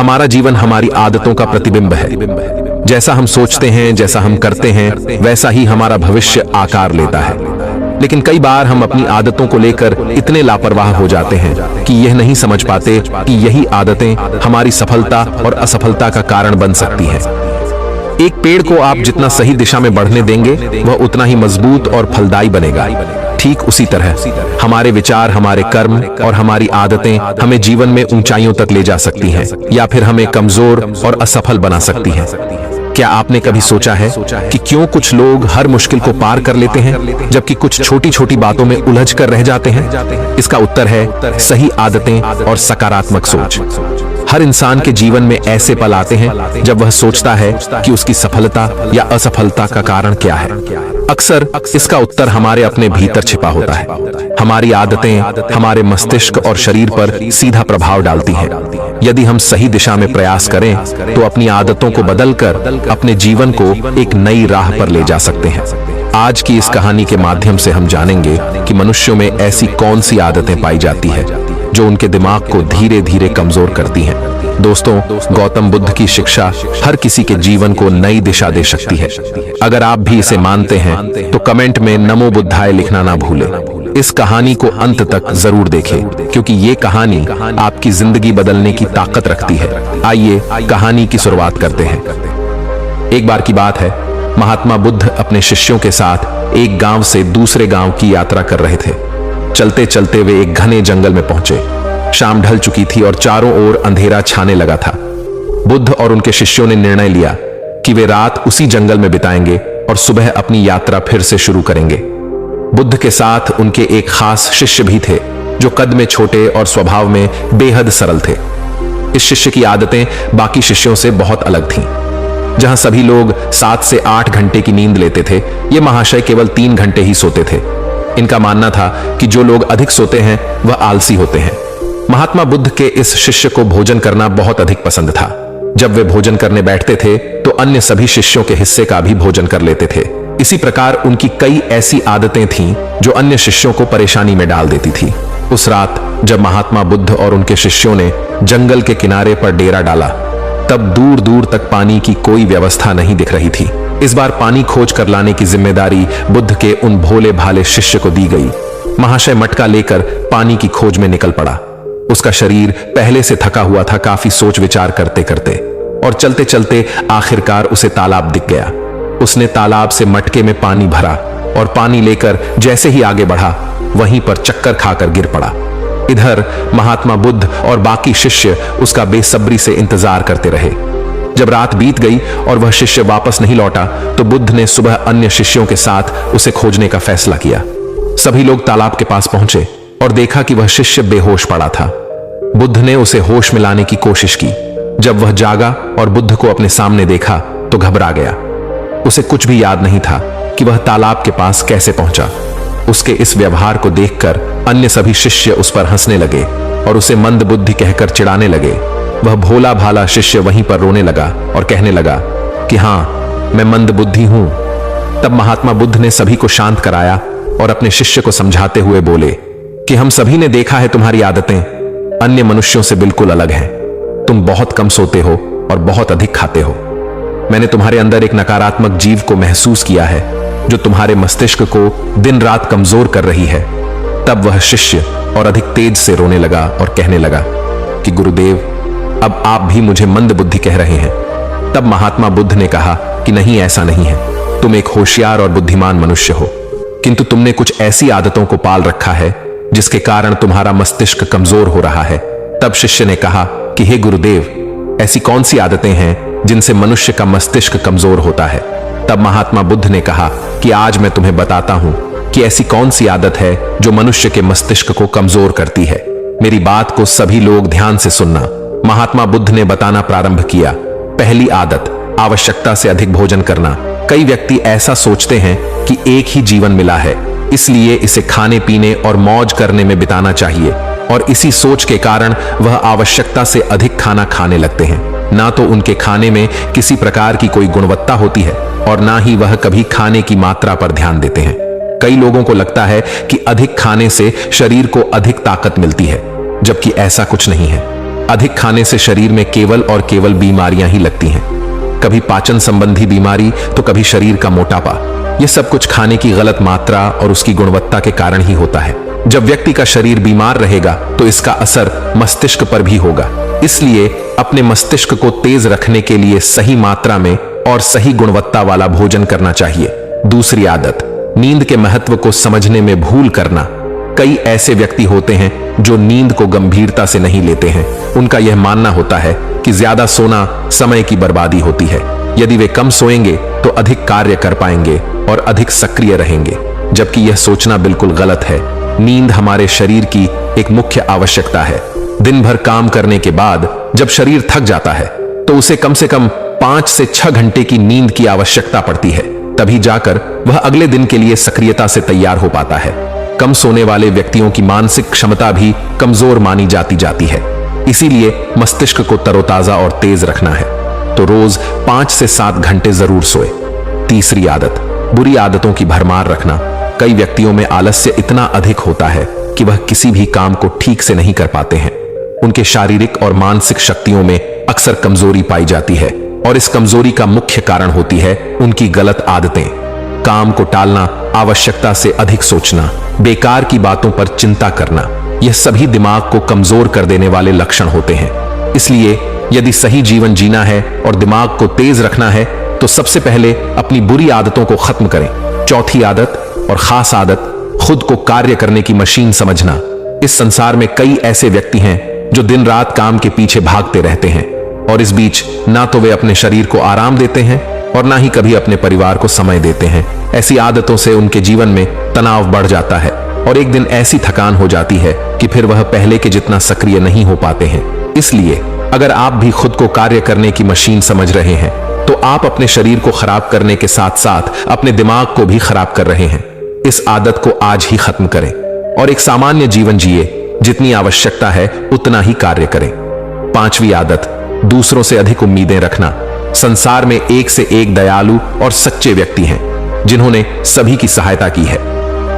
हमारा जीवन हमारी आदतों का प्रतिबिंब है। जैसा हम सोचते हैं, जैसा हम करते हैं, वैसा ही हमारा भविष्य आकार लेता है। लेकिन कई बार हम अपनी आदतों को लेकर इतने लापरवाह हो जाते हैं कि यह नहीं समझ पाते कि यही आदतें हमारी सफलता और असफलता का कारण बन सकती हैं। एक पेड़ को आप जितना सही दिशा में बढ़ने देंगे, वह उतना ही मजबूत और फलदायी बनेगा। ठीक उसी तरह हमारे विचार, हमारे कर्म और हमारी आदतें हमें जीवन में ऊंचाइयों तक ले जा सकती हैं या फिर हमें कमजोर और असफल बना सकती हैं। क्या आपने कभी सोचा है कि क्यों कुछ लोग हर मुश्किल को पार कर लेते हैं जबकि कुछ छोटी छोटी बातों में उलझ कर रह जाते हैं? इसका उत्तर है सही आदतें और सकारात्मक सोच। हर इंसान के जीवन में ऐसे पल आते हैं जब वह सोचता है कि उसकी सफलता या असफलता का कारण क्या है। अक्सर इसका उत्तर हमारे अपने भीतर छिपा होता है। हमारी आदतें हमारे मस्तिष्क और शरीर पर सीधा प्रभाव डालती हैं। यदि हम सही दिशा में प्रयास करें तो अपनी आदतों को बदलकर अपने जीवन को एक नई राह पर ले जा सकते हैं। आज की इस कहानी के माध्यम से हम जानेंगे कि मनुष्यों में ऐसी कौन सी आदतें पाई जाती है जो उनके दिमाग को धीरे धीरे कमजोर करती हैं। दोस्तों, गौतम बुद्ध की शिक्षा हर किसी के जीवन को नई दिशा दे सकती है। अगर आप भी इसे मानते हैं तो कमेंट में नमो बुद्धाय लिखना ना भूलें। इस कहानी को अंत तक जरूर देखें क्योंकि ये कहानी आपकी जिंदगी बदलने की ताकत रखती है। आइए कहानी की शुरुआत करते हैं। एक बार की बात है, महात्मा बुद्ध अपने शिष्यों के साथ एक गांव से दूसरे गांव की यात्रा कर रहे थे। चलते चलते वे एक घने जंगल में पहुंचे। शाम ढल चुकी थी और चारों ओर अंधेरा छाने लगा था। बुद्ध और उनके शिष्यों ने निर्णय लिया कि वे रात उसी जंगल में बिताएंगे और सुबह अपनी यात्रा फिर से शुरू करेंगे। बुद्ध के साथ उनके एक खास शिष्य भी थे जो कद में छोटे और स्वभाव में बेहद सरल थे। इस शिष्य की आदतें बाकी शिष्यों से बहुत अलग थीं। जहां सभी लोग 7 से 8 घंटे की नींद लेते थे, ये महाशय केवल 3 घंटे ही सोते थे। इनका मानना था कि जो लोग अधिक सोते हैं वह आलसी होते हैं। महात्मा बुद्ध के इस शिष्य को भोजन करना बहुत अधिक पसंद था। जब वे भोजन करने बैठते थे तो अन्य सभी शिष्यों के हिस्से का भी भोजन कर लेते थे। इसी प्रकार उनकी कई ऐसी आदतें थीं जो अन्य शिष्यों को परेशानी में डाल देती थी। उस रात जब महात्मा बुद्ध और उनके शिष्यों ने जंगल के किनारे पर डेरा डाला, तब दूर दूर तक पानी की कोई व्यवस्था नहीं दिख रही थी। इस बार पानी खोज कर लाने की जिम्मेदारी बुद्ध के उन भोले भाले शिष्य को दी गई। महाशय मटका लेकर पानी की खोज में निकल पड़ा। उसका शरीर पहले से थका हुआ था, काफी सोच विचार करते करते, और चलते चलते आखिरकार उसे तालाब दिख गया। उसने तालाब से मटके में पानी भरा और पानी लेकर जैसे ही आगे बढ़ा, वहीं पर चक्कर खाकर गिर पड़ा। इधर महात्मा बुद्ध और बाकी शिष्य उसका बेसब्री से इंतजार करते रहे। जब रात बीत गई और वह शिष्य वापस नहीं लौटा तो बुद्ध ने सुबह अन्य शिष्यों के साथ उसे खोजने का फैसला किया। सभी लोग तालाब के पास पहुंचे और देखा कि वह शिष्य बेहोश पड़ा था। बुद्ध ने उसे होश में लाने की कोशिश की। जब वह जागा और बुद्ध को अपने सामने देखा तो घबरा गया। उसे कुछ भी याद नहीं था कि वह तालाब के पास कैसे पहुंचा। उसके इस व्यवहार को देखकर अन्य सभी शिष्य उस पर हंसने लगे और उसे मंद बुद्धि कहकर चिढ़ाने लगे। वह भोला भाला शिष्य वहीं पर रोने लगा और कहने लगा कि हाँ, मैं मंद बुद्धि हूं। तब महात्मा बुद्ध ने सभी को शांत कराया और अपने शिष्य को समझाते हुए बोले कि हम सभी ने देखा है तुम्हारी आदतें अन्य मनुष्यों से बिल्कुल अलग हैं। तुम बहुत कम सोते हो और बहुत अधिक खाते हो। मैंने तुम्हारे अंदर एक नकारात्मक जीव को महसूस किया है जो तुम्हारे मस्तिष्क को दिन रात कमजोर कर रही है। तब वह शिष्य और अधिक तेज से रोने लगा और कहने लगा कि गुरुदेव, अब आप भी मुझे मंद बुद्धि कह रहे हैं। तब महात्मा बुद्ध ने कहा कि नहीं, ऐसा नहीं है। तुम एक होशियार और बुद्धिमान मनुष्य हो, किंतु तुमने कुछ ऐसी आदतों को पाल रखा है जिसके कारण तुम्हारा मस्तिष्क कमजोर हो रहा है। तब शिष्य ने कहा कि हे गुरुदेव, ऐसी कौन सी आदतें हैं जिनसे मनुष्य का मस्तिष्क कमजोर होता है? तब महात्मा बुद्ध ने कहा कि आज मैं तुम्हें बताता हूं कि ऐसी कौन सी आदत है जो मनुष्य के मस्तिष्क को कमजोर करती है। मेरी बात को सभी लोग ध्यान से सुनना। महात्मा बुद्ध ने बताना प्रारंभ किया। पहली आदत, आवश्यकता से अधिक भोजन करना। कई व्यक्ति ऐसा सोचते हैं कि एक ही जीवन मिला है, इसलिए इसे खाने पीने और मौज करने में बिताना चाहिए, और इसी सोच के कारण वह आवश्यकता से अधिक खाना खाने लगते हैं। ना तो उनके खाने में किसी प्रकार की कोई गुणवत्ता होती है और ना ही वह कभी खाने की मात्रा पर ध्यान देते हैं। कई लोगों को लगता है कि अधिक खाने से शरीर को अधिक ताकत मिलती है, जबकि ऐसा कुछ नहीं है। अधिक खाने से शरीर में केवल और केवल बीमारियां ही लगती हैं। कभी पाचन संबंधी बीमारी तो कभी शरीर का मोटापा। यह सब कुछ खाने की गलत मात्रा और उसकी गुणवत्ता के कारण ही होता है। जब व्यक्ति का शरीर बीमार रहेगा तो इसका असर मस्तिष्क पर भी होगा। इसलिए अपने मस्तिष्क को तेज रखने के लिए सही मात्रा में और सही गुणवत्ता वाला भोजन करना चाहिए। दूसरी आदत, नींद के महत्व को समझने में भूल करना। कई ऐसे व्यक्ति होते हैं जो नींद को गंभीरता से नहीं लेते हैं। उनका यह मानना होता है कि ज्यादा सोना समय की बर्बादी होती है। यदि वे कम सोएंगे तो अधिक कार्य कर पाएंगे और अधिक सक्रिय रहेंगे, जबकि यह सोचना बिल्कुल गलत है। नींद हमारे शरीर की एक मुख्य आवश्यकता है। दिन भर काम करने के बाद जब शरीर थक जाता है तो उसे कम से कम 5 से 6 घंटे की नींद की आवश्यकता पड़ती है। तभी जाकर वह अगले दिन के लिए सक्रियता से तैयार हो पाता है। कम सोने वाले व्यक्तियों की मानसिक क्षमता भी कमजोर मानी जाती है। इसीलिए मस्तिष्क को तरोताजा और तेज रखना है तो रोज 5 से 7 घंटे जरूर सोए। तीसरी आदत, बुरी आदतों की भरमार रखना। कई व्यक्तियों में आलस्य इतना अधिक होता है कि वह किसी भी काम को ठीक से नहीं कर पाते हैं। उनके शारीरिक और मानसिक शक्तियों में अक्सर कमजोरी पाई जाती है और इस कमजोरी का मुख्य कारण होती है उनकी गलत आदतें। काम को टालना, आवश्यकता से अधिक सोचना, बेकार की बातों पर चिंता करना, यह सभी दिमाग को कमजोर कर देने वाले लक्षण होते हैं। इसलिए यदि सही जीवन जीना है और दिमाग को तेज रखना है तो सबसे पहले अपनी बुरी आदतों को खत्म करें। चौथी आदत और खास आदत, खुद को कार्य करने की मशीन समझना। इस संसार में कई ऐसे व्यक्ति हैं जो दिन रात काम के पीछे भागते रहते हैं और इस बीच ना तो वे अपने शरीर को आराम देते हैं और ना ही कभी अपने परिवार को समय देते हैं। ऐसी आदतों से उनके जीवन में तनाव बढ़ जाता है और एक दिन ऐसी थकान हो जाती है कि फिर वह पहले के जितना सक्रिय नहीं हो पाते हैं। इसलिए अगर आप भी खुद को कार्य करने की मशीन समझ रहे हैं तो आप अपने शरीर को खराब करने के साथ साथ अपने दिमाग को भी खराब कर रहे हैं। इस आदत को आज ही खत्म करें और एक सामान्य जीवन जिए। जितनी आवश्यकता है उतना ही कार्य करें। पांचवी आदत, दूसरों से अधिक उम्मीदें रखना। संसार में एक से एक दयालु और सच्चे व्यक्ति हैं जिन्होंने सभी की सहायता की है,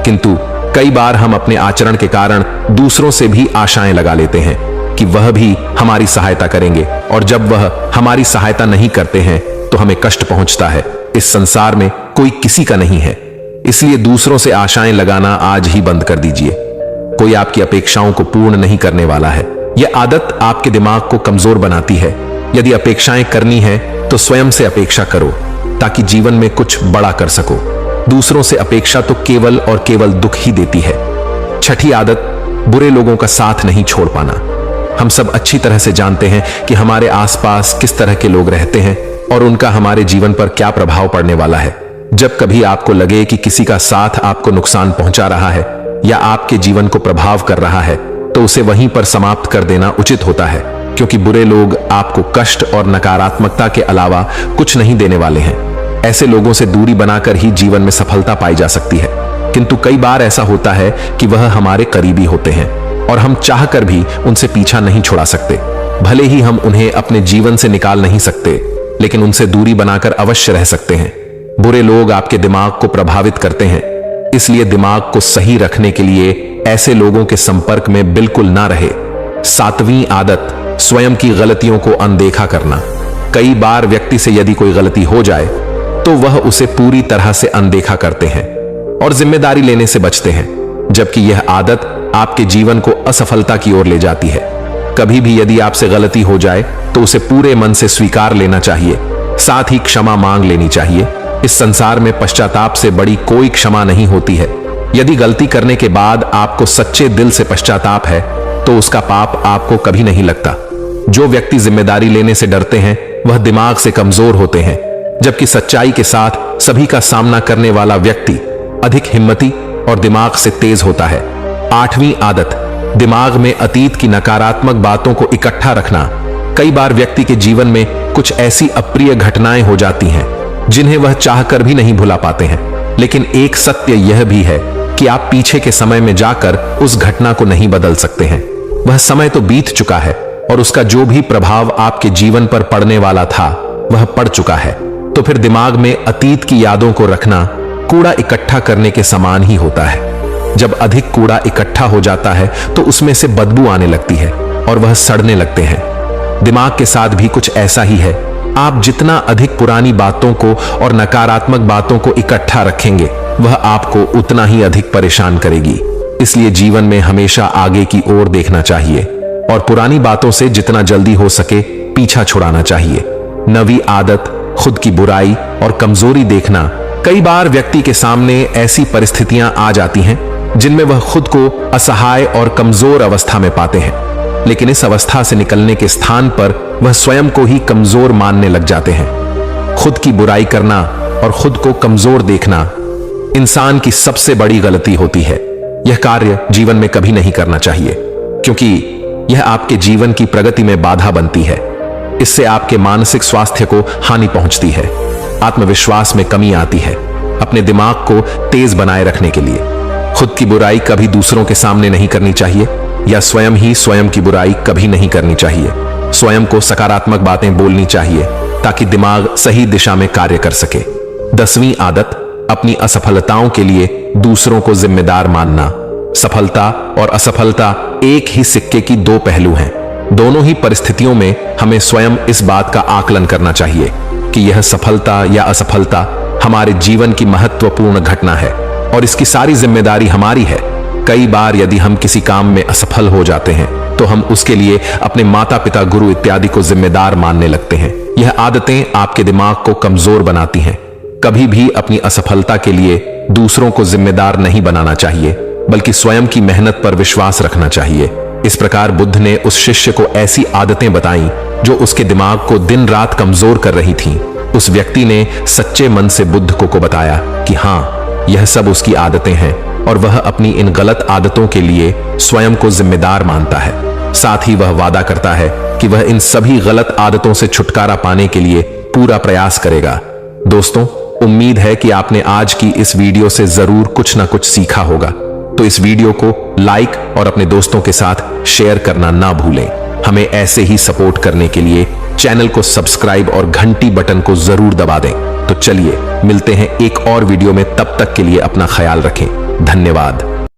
किंतु कई बार हम अपने आचरण के कारण दूसरों से भी आशाएं लगा लेते हैं कि वह भी हमारी सहायता करेंगे और जब वह हमारी सहायता नहीं करते हैं तो हमें कष्ट पहुंचता है। इस संसार में कोई किसी का नहीं है, इसलिए दूसरों से आशाएं लगाना आज ही बंद कर दीजिए। कोई आपकी अपेक्षाओं को पूर्ण नहीं करने वाला है। यह आदत आपके दिमाग को कमजोर बनाती है। यदि अपेक्षाएं करनी है तो स्वयं से अपेक्षा करो ताकि जीवन में कुछ बड़ा कर सको। दूसरों से अपेक्षा तो केवल और केवल दुख ही देती है। छठी आदत, बुरे लोगों का साथ नहीं छोड़ पाना। हम सब अच्छी तरह से जानते हैं कि हमारे आसपास किस तरह के लोग रहते हैं और उनका हमारे जीवन पर क्या प्रभाव पड़ने वाला है। जब कभी आपको लगे कि किसी का साथ आपको नुकसान पहुंचा रहा है या आपके जीवन को प्रभाव कर रहा है तो उसे वहीं पर समाप्त कर देना उचित होता है, क्योंकि बुरे लोग आपको कष्ट और नकारात्मकता के अलावा कुछ नहीं देने वाले हैं। ऐसे लोगों से दूरी बनाकर ही जीवन में सफलता पाई जा सकती है, किंतु कई बार ऐसा होता है कि वह हमारे करीबी होते हैं और हम चाहकर भी उनसे पीछा नहीं छुड़ा सकते। भले ही हम उन्हें अपने जीवन से निकाल नहीं सकते, लेकिन उनसे दूरी बनाकर अवश्य रह सकते हैं। बुरे लोग आपके दिमाग को प्रभावित करते हैं, इसलिए दिमाग को सही रखने के लिए ऐसे लोगों के संपर्क में बिल्कुल ना रहे। सातवीं आदत, स्वयं की गलतियों को अनदेखा करना। कई बार व्यक्ति से यदि कोई गलती हो जाए तो वह उसे पूरी तरह से अनदेखा करते हैं और जिम्मेदारी लेने से बचते हैं, जबकि यह आदत आपके जीवन को असफलता की ओर ले जाती है। कभी भी यदि आपसे गलती हो जाए तो उसे पूरे मन से स्वीकार लेना चाहिए, साथ ही क्षमा मांग लेनी चाहिए। इस संसार में पश्चाताप से बड़ी कोई क्षमा नहीं होती है। यदि गलती करने के बाद आपको सच्चे दिल से पश्चाताप है तो उसका पाप आपको कभी नहीं लगता। जो व्यक्ति जिम्मेदारी लेने से डरते हैं वह दिमाग से कमजोर होते हैं, जबकि सच्चाई के साथ सभी का सामना करने वाला व्यक्ति अधिक हिम्मती और दिमाग से तेज होता है। आठवीं आदत, दिमाग में अतीत की नकारात्मक बातों को इकट्ठा रखना। कई बार व्यक्ति के जीवन में कुछ ऐसी अप्रिय घटनाएं हो जाती हैं जिन्हें वह चाहकर भी नहीं भुला पाते हैं, लेकिन एक सत्य यह भी है कि आप पीछे के समय में जाकर उस घटना को नहीं बदल सकते हैं। वह समय तो बीत चुका है और उसका जो भी प्रभाव आपके जीवन पर पड़ने वाला था वह पड़ चुका है। तो फिर दिमाग में अतीत की यादों को रखना कूड़ा इकट्ठा करने के समान ही होता है। जब अधिक कूड़ा इकट्ठा हो जाता है तो उसमें से बदबू आने लगती है और वह सड़ने लगते हैं। दिमाग के साथ भी कुछ ऐसा ही है। आप जितना अधिक पुरानी बातों को और नकारात्मक बातों को इकट्ठा रखेंगे, वह आपको उतना ही अधिक परेशान करेगी। इसलिए जीवन में हमेशा आगे की ओर देखना चाहिए और पुरानी बातों से जितना जल्दी हो सके पीछा छुड़ाना चाहिए। नवी आदत, खुद की बुराई और कमजोरी देखना। कई बार व्यक्ति के सामने ऐसी परिस्थितियां आ जाती हैं जिनमें वह खुद को असहाय और कमजोर अवस्था में पाते हैं, लेकिन इस अवस्था से निकलने के स्थान पर वह स्वयं को ही कमजोर मानने लग जाते हैं। खुद की बुराई करना और खुद को कमजोर देखना इंसान की सबसे बड़ी गलती होती है। यह कार्य जीवन में कभी नहीं करना चाहिए, क्योंकि यह आपके जीवन की प्रगति में बाधा बनती है। इससे आपके मानसिक स्वास्थ्य को हानि पहुंचती है, आत्मविश्वास में कमी आती है। अपने दिमाग को तेज बनाए रखने के लिए खुद की बुराई कभी दूसरों के सामने नहीं करनी चाहिए, या स्वयं ही स्वयं की बुराई कभी नहीं करनी चाहिए। स्वयं को सकारात्मक बातें बोलनी चाहिए ताकि दिमाग सही दिशा में कार्य कर सके। 10वीं आदत, अपनी असफलताओं के लिए दूसरों को जिम्मेदार मानना। सफलता और असफलता एक ही सिक्के की दो पहलू हैं। दोनों ही परिस्थितियों में हमें स्वयं इस बात का आकलन करना चाहिए कि यह सफलता या असफलता हमारे जीवन की महत्वपूर्ण घटना है और इसकी सारी जिम्मेदारी हमारी है। कई बार यदि हम किसी काम में असफल हो जाते हैं तो हम उसके लिए अपने माता पिता, गुरु इत्यादि को जिम्मेदार मानने लगते हैं। यह आदतें आपके दिमाग को कमजोर बनाती हैं। कभी भी अपनी असफलता के लिए दूसरों को जिम्मेदार नहीं बनाना चाहिए, बल्कि स्वयं की मेहनत पर विश्वास रखना चाहिए। इस प्रकार बुद्ध ने उस शिष्य को ऐसी आदतें बताई जो उसके दिमाग को दिन रात कमजोर कर रही थीं। उस व्यक्ति ने सच्चे मन से बुद्ध को बताया कि हाँ, यह सब उसकी आदतें हैं और वह अपनी इन गलत आदतों के लिए स्वयं को जिम्मेदार मानता है। साथ ही वह वादा करता है कि वह इन सभी गलत आदतों से छुटकारा पाने के लिए पूरा प्रयास करेगा। दोस्तों, उम्मीद है कि आपने आज की इस वीडियो से जरूर कुछ ना कुछ सीखा होगा। तो इस वीडियो को लाइक और अपने दोस्तों के साथ शेयर करना ना भूलें। हमें ऐसे ही सपोर्ट करने के लिए चैनल को सब्सक्राइब और घंटी बटन को जरूर दबा दें। तो चलिए मिलते हैं एक और वीडियो में, तब तक के लिए अपना ख्याल रखें। धन्यवाद।